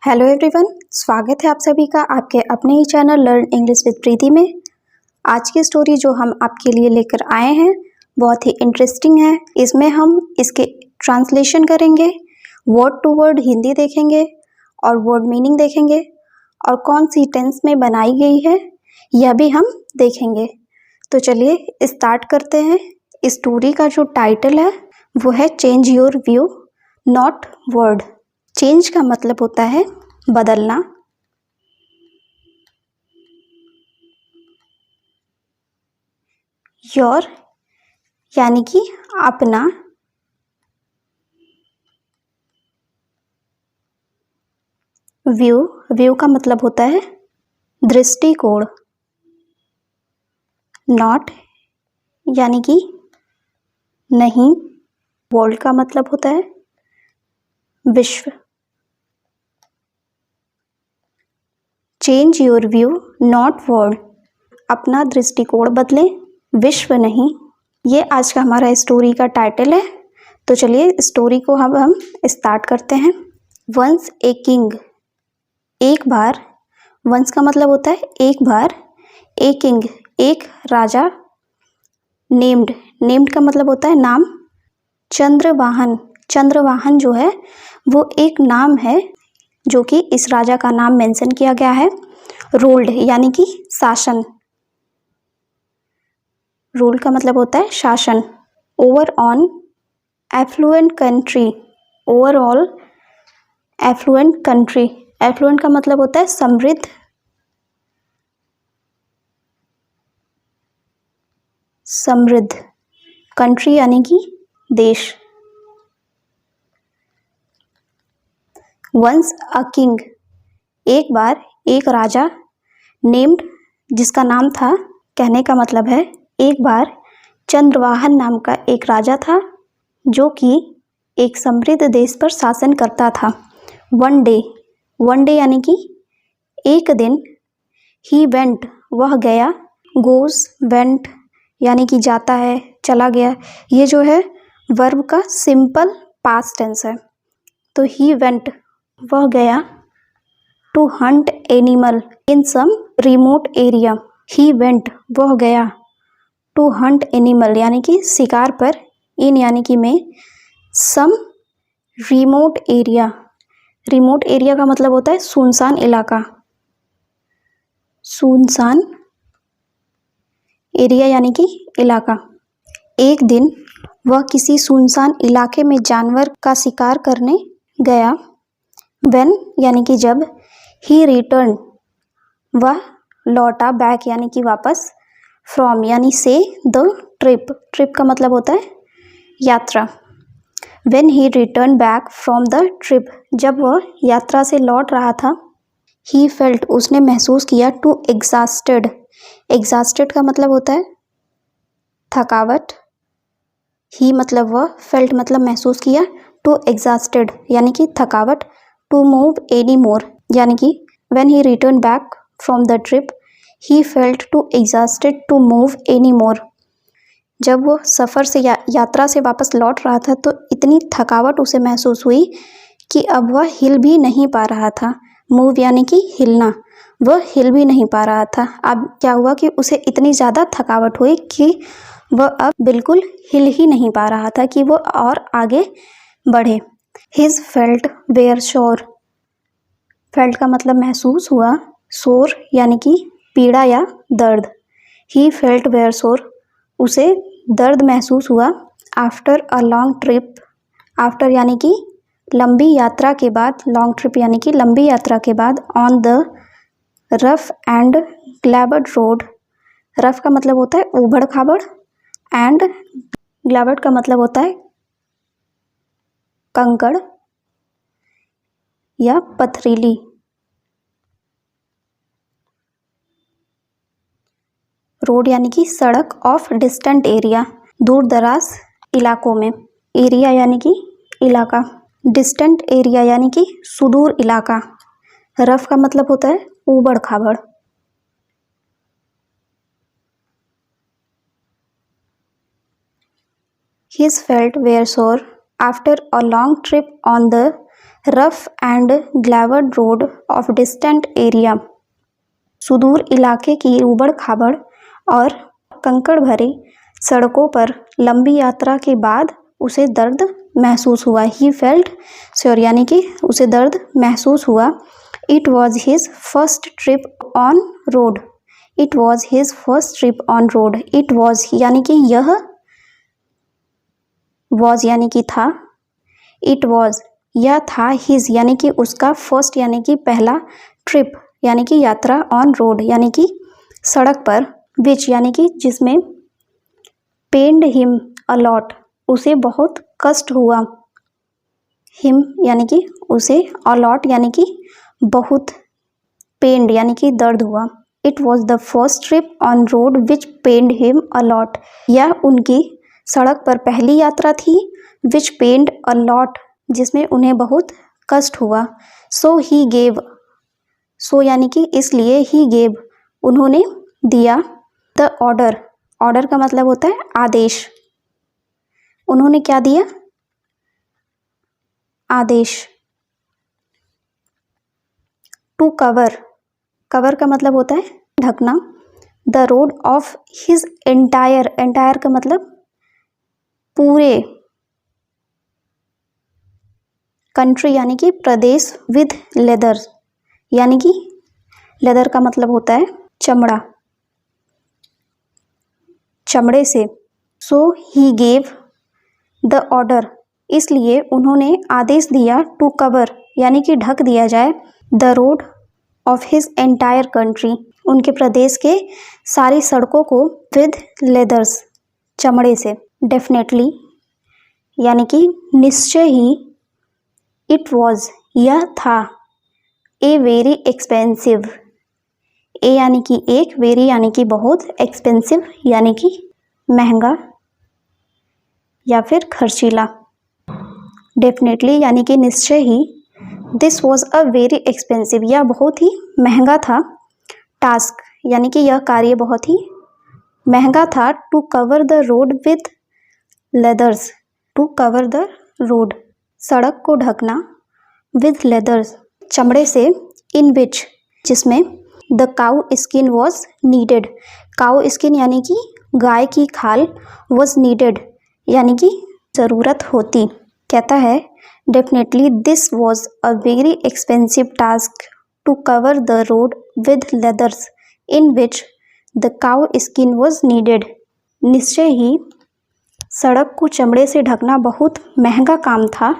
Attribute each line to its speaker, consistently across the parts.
Speaker 1: Hello everyone, स्वागत है आप सभी का आपके अपने ही चैनल लर्न इंग्लिश विद प्रीति में। आज की स्टोरी जो हम आपके लिए लेकर आए हैं बहुत ही इंटरेस्टिंग है। इसमें हम इसके ट्रांसलेशन करेंगे, वर्ड टू वर्ड हिंदी देखेंगे और वर्ड मीनिंग देखेंगे और कौन सी टेंस में बनाई गई है यह भी हम देखेंगे। तो चलिए स्टार्ट करते हैं। इस स्टोरी का जो टाइटल है वो है change your view not word. Change का मतलब होता है बदलना। योर यानी कि अपना। व्यू का मतलब होता है दृष्टिकोण। नॉट यानी कि नहीं। वर्ल्ड का मतलब होता है विश्व। Change your view not world. अपना दृष्टिकोण बदलें, विश्व नहीं। ये आज का हमारा स्टोरी का टाइटल है। तो चलिए स्टोरी को हम स्टार्ट करते हैं। वंस ए किंग, एक बार। वंस का मतलब होता है एक बार। ए किंग, एक राजा। नेम्ड का मतलब होता है नाम। चंद्रवाहन, चंद्रवाहन जो है वो एक नाम है जो कि इस राजा का नाम मेंशन किया गया है। रूल्ड यानी कि शासन। रूल का मतलब होता है शासन। Over on affluent country, overall affluent country. Affluent का मतलब होता है समृद्ध। समृद्ध कंट्री यानी कि देश। वंस अ किंग, एक बार एक राजा। नेम्ड जिसका नाम था, कहने का मतलब है एक बार चंद्रवाहन नाम का एक राजा था जो कि एक समृद्ध देश पर शासन करता था। वन डे यानी कि एक दिन। ही वेंट, वह गया। गोज वेंट यानी कि जाता है, चला गया। ये जो है वर्ब का सिंपल पास्ट टेंस है। तो ही वेंट, वह गया। To hunt animal in some remote area. He went, वह गया। टू हंट एनिमल यानी कि शिकार पर। इन यानी कि में। सम रिमोट एरिया, रिमोट एरिया का मतलब होता है सुनसान इलाका। सुनसान एरिया यानी कि इलाका। एक दिन वह किसी सुनसान इलाके में जानवर का शिकार करने गया। व्हेन यानी कि जब। ही रिटर्न, वह लौटा। बैक यानी कि वापस। फ्रॉम यानी से। द ट्रिप का मतलब होता है यात्रा। When he return back from the trip, जब वह यात्रा से लौट रहा था। ही फेल्ट, उसने महसूस किया। टू एग्जॉस्टेड, एग्जॉस्टेड का मतलब होता है थकावट। ही मतलब वह, फेल्ट मतलब महसूस किया। टू एग्जॉस्टेड यानी कि थकावट। टू मूव एनी मोर यानी कि when he return back from the trip he felt too exhausted to move any more. जब वो सफ़र से यात्रा से वापस लौट रहा था तो इतनी थकावट उसे महसूस हुई कि अब वह हिल भी नहीं पा रहा था। मूव यानी कि हिलना, वह हिल भी नहीं पा रहा था। अब क्या हुआ कि उसे इतनी ज़्यादा थकावट हुई कि वह अब बिल्कुल हिल ही नहीं पा रहा था कि वो और आगे बढ़े। हिज फेल्ट वेयर शोर, फेल्ट का मतलब महसूस हुआ। शोर यानी कि पीड़ा या दर्द। ही फेल्ट वेयर शोर, उसे दर्द महसूस हुआ। After a long trip, after यानी कि लंबी यात्रा के बाद। लॉन्ग ट्रिप यानी कि लंबी यात्रा के बाद। On the rough and gravelled road, rough का मतलब होता है ऊबड़ खाबड़ एंड ग्लैबर्ड का मतलब होता है कंकड़ या पथरीली। रोड यानी कि सड़क। ऑफ डिस्टेंट एरिया, दूर दराज इलाकों में। एरिया यानी कि इलाका। डिस्टेंट एरिया यानी कि सुदूर इलाका। रफ का मतलब होता है ऊबड़ खाबड़। His felt were sore after a long trip on the rough and gravelled road of distant area, सुदूर इलाके की ऊबड़ खाबड़ और कंकड़ भरी सड़कों पर लंबी यात्रा के बाद उसे दर्द महसूस हुआ। ही फेल्ट श्योर यानी कि उसे दर्द महसूस हुआ। It was his first trip on road, it was his first trip on road. It was यानी कि यह, वॉज यानी कि था, इट वॉज यह था, हिज यानी कि उसका, फर्स्ट यानी कि पहला, ट्रिप यानी कि यात्रा, ऑन रोड यानी कि सड़क पर, विच यानी कि जिसमें, पेन्ड हिम अलॉट उसे बहुत कष्ट हुआ, हिम यानी कि उसे, अलॉट यानी कि बहुत, पेन्ड यानी कि दर्द हुआ। It was the first trip on road which pained him a lot, यह उनकी सड़क पर पहली यात्रा थी, विच पेन्ड अलॉट जिसमें उन्हें बहुत कष्ट हुआ। सो ही गेव, सो यानी कि इसलिए, ही गेव उन्होंने दिया, द ऑर्डर, ऑर्डर का मतलब होता है आदेश, उन्होंने क्या दिया, आदेश। टू कवर, कवर का मतलब होता है ढकना, the road of his entire, entire का मतलब पूरे, कंट्री यानी कि प्रदेश, विद लेदर यानी कि लेदर का मतलब होता है चमड़ा, चमड़े से। सो ही गेव द ऑर्डर, इसलिए उन्होंने आदेश दिया, टू कवर यानी कि ढक दिया जाए, the road of his entire country उनके प्रदेश के सारी सड़कों को, विद लेदर्स चमड़े से। डेफिनेटली यानी कि निश्चय ही, इट वॉज यह था, ए वेरी एक्सपेंसिव, ए यानी कि एक, वेरी यानी कि बहुत, एक्सपेंसिव यानी कि महंगा या फिर खर्चीला। डेफिनेटली यानी कि निश्चय ही, this was a very expensive यह बहुत ही महंगा था, टास्क यानी कि यह कार्य बहुत ही महंगा था, to cover the road with leathers, to cover the road सड़क को ढकना, विद लेदर्स चमड़े से, इन विच जिसमें, the cow skin was needed, cow skin यानी कि गाय की खाल, वॉज नीडेड यानी कि ज़रूरत होती। कहता है definitely this was a very expensive task to cover the road with leathers in which the cow skin was needed, निश्चय ही सड़क को चमड़े से ढकना बहुत महंगा काम था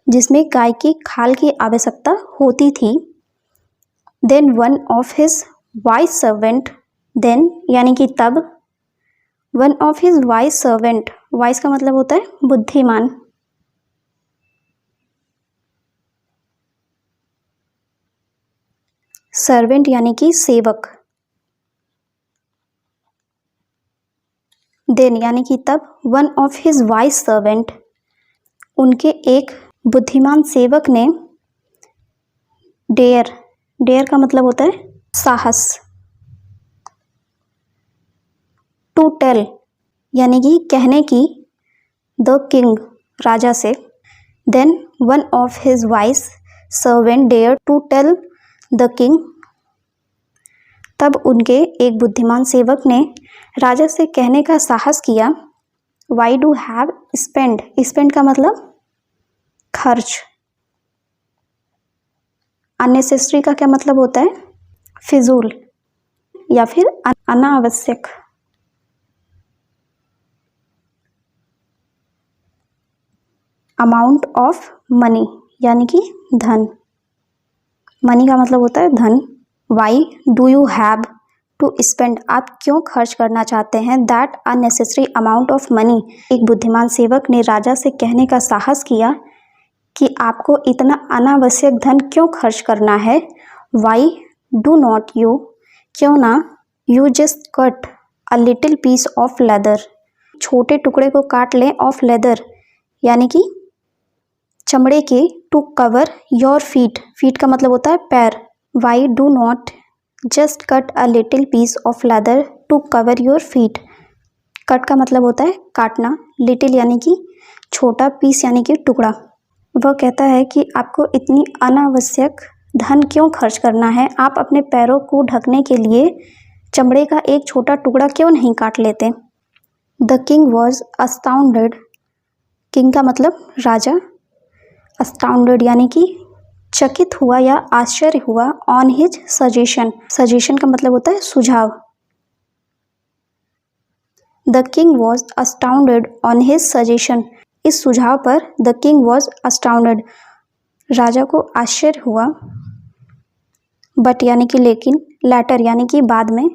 Speaker 1: जिसमें गाय की खाल की आवश्यकता होती थी। Then one of his wise servant, then यानी कि तब, one of his wise servant, wise का मतलब होता है बुद्धिमान, सर्वेंट यानी कि सेवक, देन यानी कि तब, one of his wise servant उनके एक बुद्धिमान सेवक ने, डेयर, डेयर का मतलब होता है साहस, टू टेल यानी कि कहने की, द किंग राजा से, then one of his wise servant dare to tell the king, तब उनके एक बुद्धिमान सेवक ने राजा से कहने का साहस किया, why do have spend, spend का मतलब खर्च, अननेसेसरी का क्या मतलब होता है फिजूल या फिर अनावश्यक। अमाउंट ऑफ मनी यानी कि धन, मनी का मतलब होता है धन। Why do you have to spend, आप क्यों खर्च करना चाहते हैं, that unnecessary amount of money, एक बुद्धिमान सेवक ने राजा से कहने का साहस किया कि आपको इतना अनावश्यक धन क्यों खर्च करना है। वाई डू नॉट यू, क्यों ना, you just cut a little piece of leather, छोटे टुकड़े को काट लें, ऑफ लेदर यानी कि चमड़े के, to cover your feet, feet का मतलब होता है पैर। Why do not just cut a little piece of leather to cover your feet, cut का मतलब होता है काटना, लिटिल यानी कि छोटा, पीस यानी कि टुकड़ा। वह कहता है कि आपको इतनी अनावश्यक धन क्यों खर्च करना है, आप अपने पैरों को ढकने के लिए चमड़े का एक छोटा टुकड़ा क्यों नहीं काट लेते। द किंग वॉज अस्टाउंडेड, किंग का मतलब राजा, अस्टाउंडेड यानी कि चकित हुआ या आश्चर्य हुआ, ऑन हिज सजेशन, सजेशन का मतलब होता है सुझाव। The king was अस्टाउंडेड on his suggestion, इस सुझाव पर द किंग वॉज अस्टाउंडेड, राजा को आश्चर्य हुआ, बट यानी कि लेकिन, लेटर यानी कि बाद में,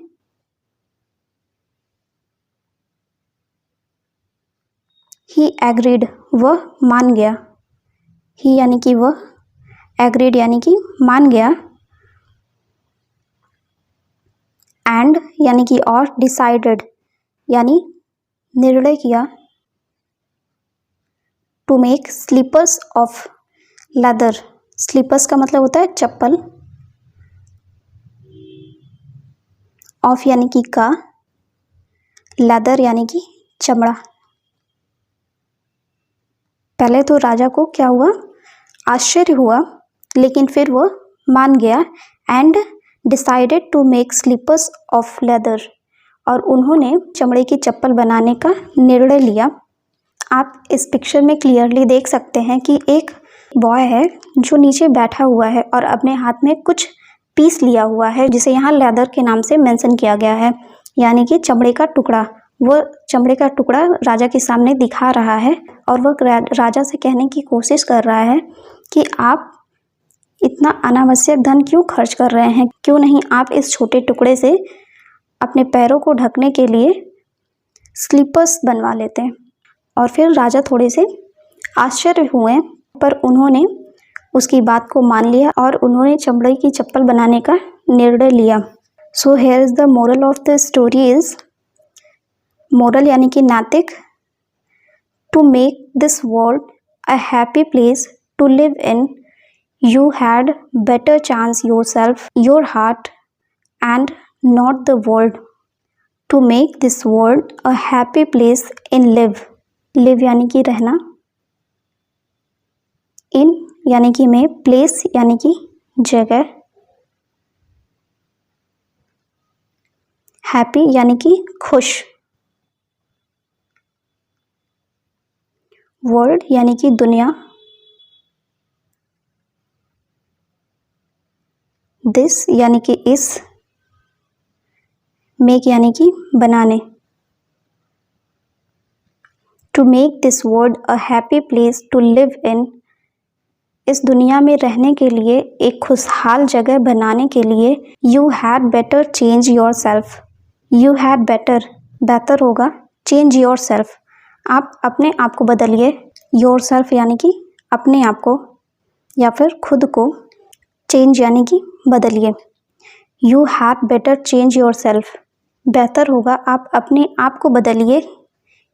Speaker 1: ही एग्रीड, वह मान गया, ही यानी कि वह, एग्रीड यानी कि मान गया, एंड यानी कि और, डिसाइडेड यानी निर्णय किया, to make slippers of leather, slippers का मतलब होता है चप्पल, ऑफ यानी कि का, लेदर यानी कि चमड़ा। पहले तो राजा को क्या हुआ, आश्चर्य हुआ, लेकिन फिर वह मान गया, and decided to make slippers of leather, और उन्होंने चमड़े की चप्पल बनाने का निर्णय लिया। आप इस पिक्चर में क्लियरली देख सकते हैं कि एक बॉय है जो नीचे बैठा हुआ है और अपने हाथ में कुछ पीस लिया हुआ है, जिसे यहाँ लेदर के नाम से मेंशन किया गया है, यानी कि चमड़े का टुकड़ा। वह चमड़े का टुकड़ा राजा के सामने दिखा रहा है और वह राजा से कहने की कोशिश कर रहा है कि आप इतना अनावश्यक धन क्यों खर्च कर रहे हैं, क्यों नहीं आप इस छोटे टुकड़े से अपने पैरों को ढकने के लिए स्लीपर्स बनवा लेते हैं। और फिर राजा थोड़े से आश्चर्य हुए, पर उन्होंने उसकी बात को मान लिया और उन्होंने चमड़े की चप्पल बनाने का निर्णय लिया। So here is the moral of the story is, moral यानी कि नातिक, to make this world a happy place to live in, you had better chance yourself, your heart, and not the world, to make this world a happy place in live, live यानी कि रहना, in यानी कि में, place यानी कि जगह, happy यानी कि खुश, world यानी कि दुनिया, दिस यानी कि इस, मेक यानी कि बनाने, to make this world a happy place to live in, इस दुनिया में रहने के लिए एक खुशहाल जगह बनाने के लिए, you had better change your self, you had better, बेहतर होगा, चेंज योर सेल्फ, आप अपने आप को बदलिए, योर सेल्फ यानी कि अपने आप को या फिर खुद को, चेंज यानी कि बदलिए, you had better change your self, बेहतर होगा आप अपने आप को बदलिए,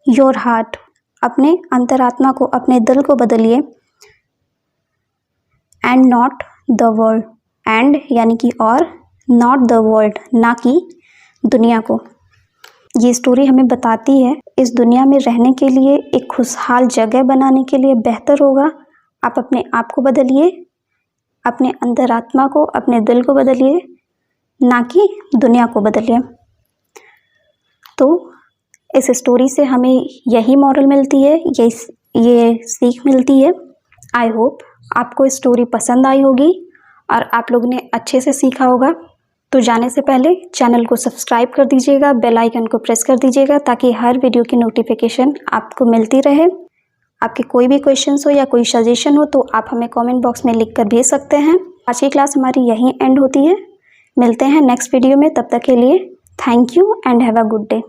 Speaker 1: योर हार्ट, अपने अंतरात्मा को, अपने दिल को बदलिए, and not the world, and यानी कि और, नॉट द वर्ल्ड ना कि दुनिया को। ये स्टोरी हमें बताती है इस दुनिया में रहने के लिए, एक खुशहाल जगह बनाने के लिए बेहतर होगा आप अपने आप को बदलिए, अपने अंतरात्मा को, अपने दिल को बदलिए, ना कि दुनिया को बदलिए। तो इस स्टोरी से हमें यही मॉरल मिलती है, ये सीख मिलती है। आई होप आपको स्टोरी पसंद आई होगी और आप लोगों ने अच्छे से सीखा होगा। तो जाने से पहले चैनल को सब्सक्राइब कर दीजिएगा, बेल आइकन को प्रेस कर दीजिएगा ताकि हर वीडियो की नोटिफिकेशन आपको मिलती रहे। आपके कोई भी क्वेश्चंस हो या कोई सजेशन हो तो आप हमें कमेंट बॉक्स में लिख कर भेज सकते हैं। आज की क्लास हमारी यहीं एंड होती है। मिलते हैं नेक्स्ट वीडियो में, तब तक के लिए thank you and have a good day.